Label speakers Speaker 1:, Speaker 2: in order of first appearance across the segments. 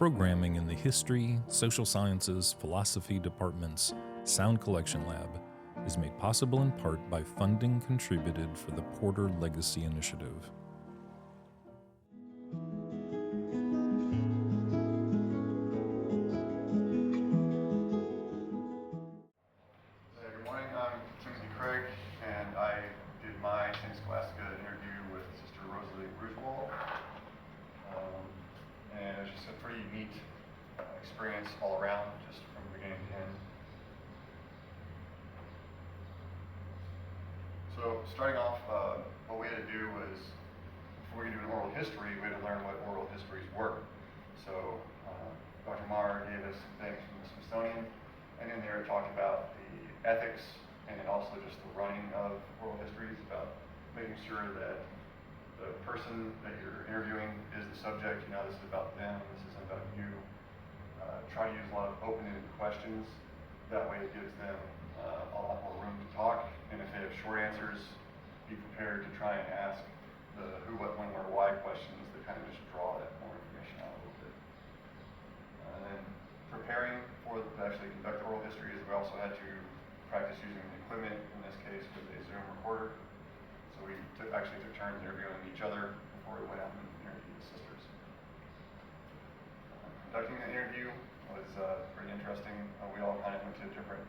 Speaker 1: Programming in the History, Social Sciences, Philosophy Department's Sound Collection Lab is made possible in part by funding contributed for the Porter Legacy Initiative.
Speaker 2: Good morning, I'm Timothy Craig, and I did my St. Scholastica interview with Sister Rosalie Ruesewald. And it was just a pretty neat experience all around, just from beginning to end. So starting off, what we had to do was, before we could do an oral history, we had to learn what oral histories were. So Dr. Marr gave us some things from the Smithsonian, and in there it talked about the ethics and also just the running of oral histories, about making sure that the person that you're interviewing is the subject. You know, this is about them, this isn't about you. Try to use a lot of open-ended questions. That way it gives them a lot more room to talk. And if they have short answers, be prepared to try and ask the who, what, when, where, why questions that kind of just draw that more information out a little bit. And then preparing to actually conduct oral histories, we also had to practice using the equipment, in this case with a Zoom recorder. So we actually took turns interviewing each other before we went out and interviewed the sisters. Conducting the interview was pretty interesting. We all kind of went to different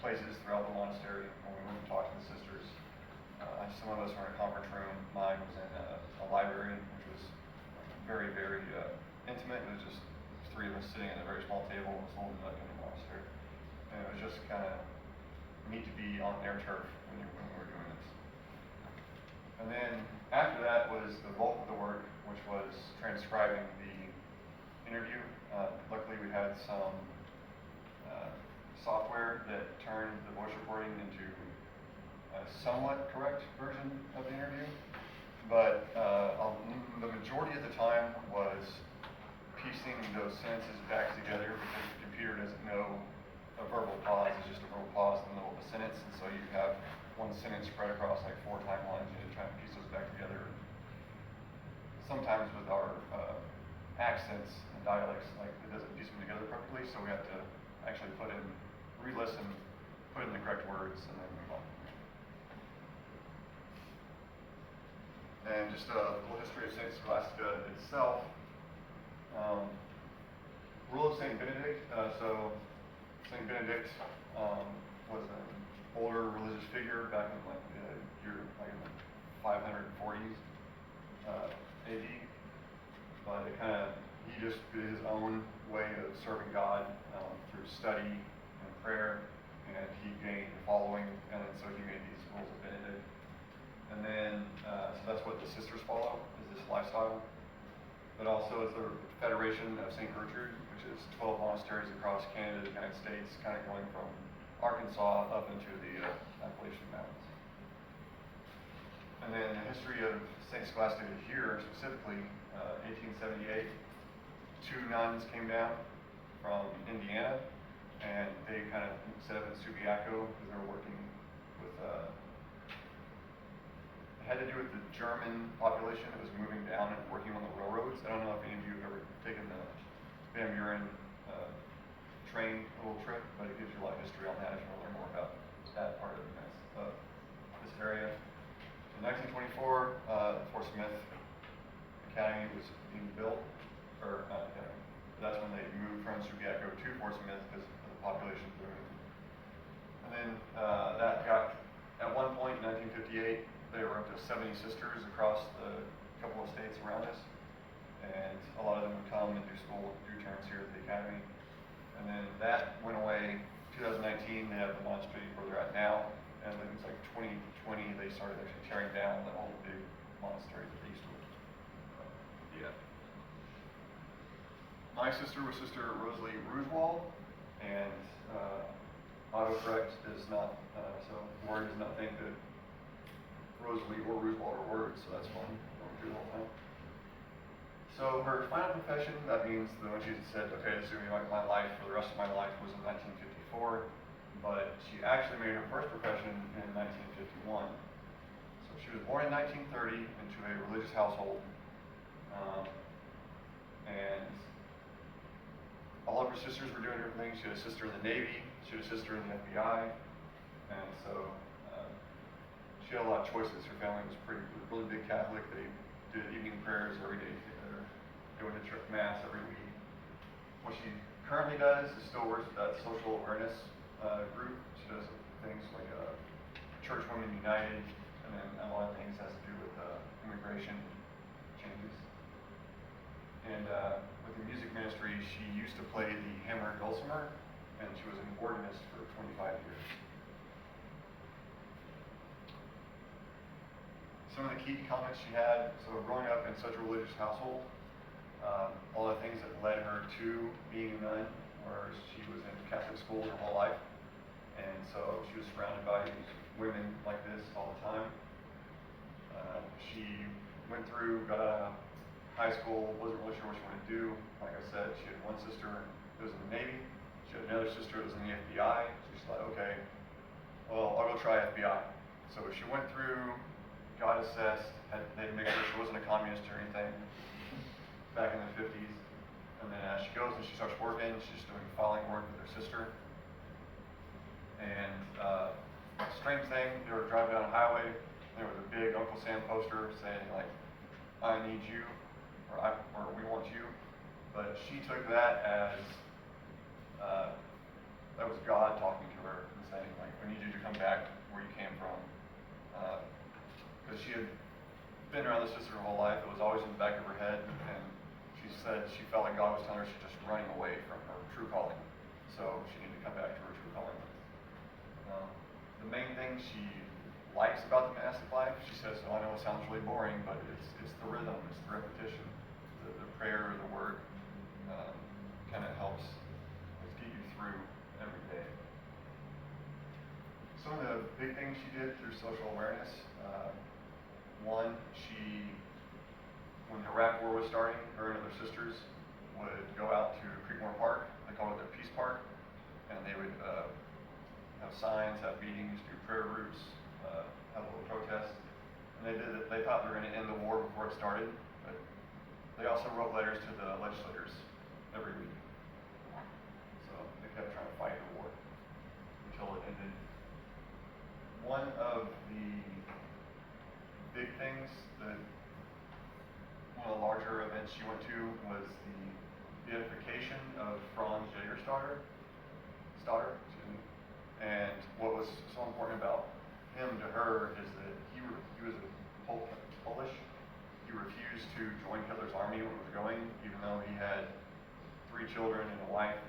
Speaker 2: places throughout the monastery when we went and talked to the sisters. Some of us were in a conference room. Mine was in a library, which was very, very intimate. It was just three of us sitting at a very small table. It was holding like in the monastery. And it was just kind of neat to be on their turf when we were doing this. And then after that was the bulk of the work, which was transcribing the interview. Luckily we had some software that turned the voice recording into a somewhat correct version of the interview. But the majority of the time was piecing those sentences back together, because the computer doesn't know a verbal pause is just a verbal pause in the middle of a sentence, and so you have one sentence spread across like 4 timelines. You need to try and piece those back together. Sometimes with our accents and dialects, like it doesn't piece them together perfectly, so we have to actually re-listen, put in the correct words, and then move on. And just a little history of St. Scholastica itself. Rule of St. Benedict. So St. Benedict was an older religious figure back in in the 540s AD, but he just did his own way of serving God through study and prayer, and he gained a following, and so he made these rules of Benedict. And then so that's what the sisters follow, is this lifestyle. But also it's the Federation of St. Gertrude, which is 12 monasteries across Canada, the United States, kind of going from Arkansas up into the Appalachian Mountains. And then the history of St. Scholastica here, specifically, 1878, 2 nuns came down from Indiana, and they kind of set up in Subiaco because they were working with had to do with the German population that was moving down and working on the railroads. I don't know if any of you have ever taken the Van Buren train little trip, but it gives you a lot of history on that if you want to learn more about that part of this area. In 1924, Fort Smith Academy was being built, or not academy, but that's when they moved from Subiaco to Fort Smith because of the population boom. And then that got, at one point in 1958, they were up to 70 sisters across the couple of states around us, and a lot of them would come and do school, do terms here at the academy. And then that went away. 2019, they have the monastery where they're at now, and then it's like 2020 they started actually tearing down the old big monastery that they used to be at. My sister was Sister Rosalie Ruesewald, and autocorrect is not, so Word does not think that Rosalie or Ruesewald are words, so that's fun. Going through the whole time. So her final profession, that means that when she said, okay, this is going to be my life for the rest of my life, was in 1954, but she actually made her first profession in 1951. So she was born in 1930 into a religious household, and all of her sisters were doing different things. She had a sister in the Navy, she had a sister in the FBI, and so she had a lot of choices. Her family was really big Catholic. They did evening prayers every day together, going to church mass every week. What she currently does is still works with that social awareness group. She does things like Church Women United, and then a lot of things has to do with immigration changes. And with the music ministry, she used to play the hammer dulcimer, and she was an organist for 25 years. Some of the key comments she had, so growing up in such a religious household, all the things that led her to being a nun, where she was in Catholic school her whole life, and so she was surrounded by these women like this all the time. She went through, got out of high school, wasn't really sure what she wanted to do. Like I said, she had one sister that was in the Navy, she had another sister that was in the FBI, so she's like, okay, well, I'll go try FBI. So she went through, got assessed, they had to make sure she wasn't a communist or anything back in the 50s. And then she goes and she starts working, she's doing filing work with her sister. And strange thing, they were driving down a highway, there was a big Uncle Sam poster saying like, I need you, or we want you. But she took that as, that was God talking to her and saying like, we need you to come back where you came from. Because she had been around the sister her whole life. It was always in the back of her head, and she said she felt like God was telling her she's just running away from her true calling. So she needed to come back to her true calling. The main thing she likes about the monastic life, she says, I know it sounds really boring, but it's the rhythm, it's the repetition. The prayer, the word kind of helps get you through every day. Some of the big things she did through social awareness, one, when the Iraq War was starting, her and other sisters would go out to Creekmore Park, they called it their Peace Park, and they would have signs, have meetings, do prayer groups, have a little protest. And they thought they were going to end the war before it started, but they also wrote letters to the legislators every week. So they kept trying to fight the war until it ended. One of the big things one of the larger events she went to was the beatification of Franz Jägerstatter. And what was so important about him to her is that he was a Polish. He refused to join Hitler's army when it was going, even though he had 3 children and a wife.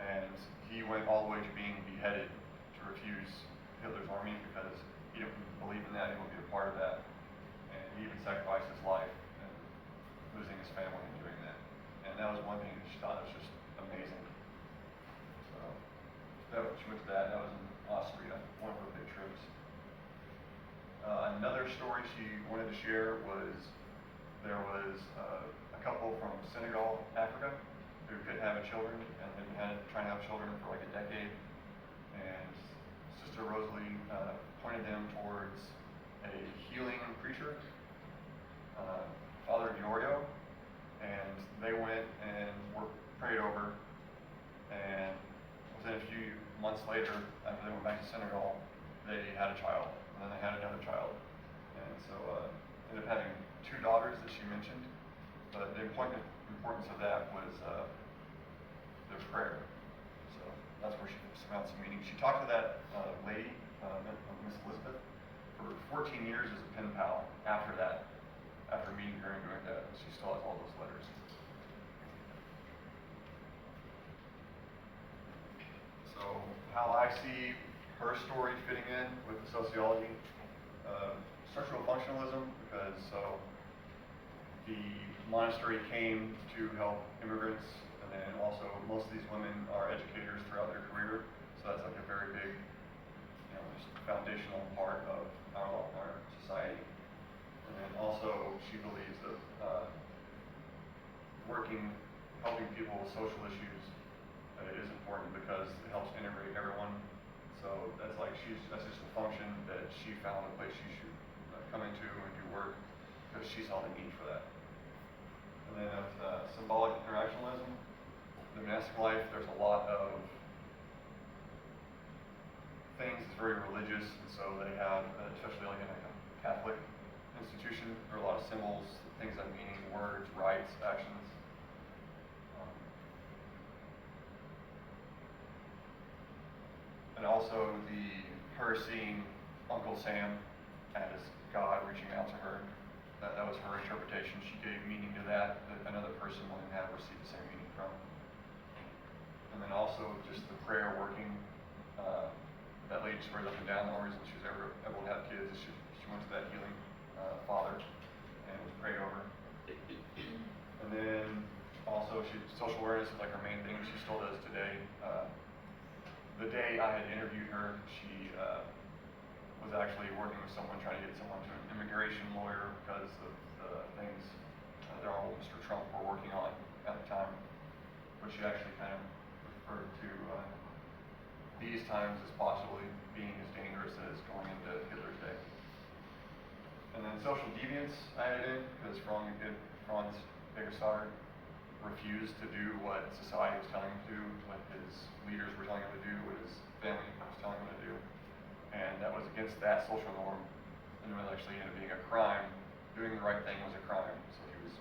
Speaker 2: And he went all the way to being beheaded to refuse Hitler's army because he didn't believe in that, he wouldn't be a part of that. And he even sacrificed his life and losing his family and doing that. And that was one thing that she thought was just amazing. So she went to that was in Austria, one of her big trips. Another story she wanted to share was there was a couple from Senegal, Africa, who couldn't have children and had been trying to have children for like a decade. And Sister Rosalie pointed them towards a healing preacher, Father Diorio, and they went and were prayed over, and within a few months later, after they went back to Senegal, they had a child, and then they had another child. And so ended up having 2 daughters that she mentioned, but the importance of that was the prayer. So that's where she found some meaning. She talked to that lady, Miss Elizabeth, for 14 years as a pen pal after that, after meeting her and doing that. She still has all those letters. So how I see her story fitting in with the sociology, structural functionalism, because the monastery came to help immigrants, and then also most of these women are educators throughout their career, so that's like a very big, just foundational part of our society. And then also she believes that helping people with social issues is important because it helps integrate everyone. So that's just a function that she found a place she should come into and do work because she saw the need for that. And then symbolic interactionalism, the monastic life, there's a lot of things. It's very religious, and so they have, especially like in a Catholic institution, there are a lot of symbols, things that meaning, words, rites, actions. And also her seeing Uncle Sam as God reaching out to her. That was her interpretation. She gave meaning to that another person wouldn't have received the same meaning from. And then also just the prayer working. That lady swears up and down the only reason she was ever able to have kids is she went to that healing father and was prayed over. And then also social awareness is like her main thing. She still does today. The day I had interviewed her, she was actually working with someone trying to get someone to an immigration lawyer because of the things that our old Mr. Trump were working on at the time. But she actually kind of referred to these times as possibly being as dangerous as going into Hitler's day. And then social deviance I added in because Franz Begersauer refused to do what society was telling him to do, what his leaders were telling him to do, what his family was telling him to do. And that was against that social norm. And it was actually ended up being a crime. Doing the right thing was a crime. So he was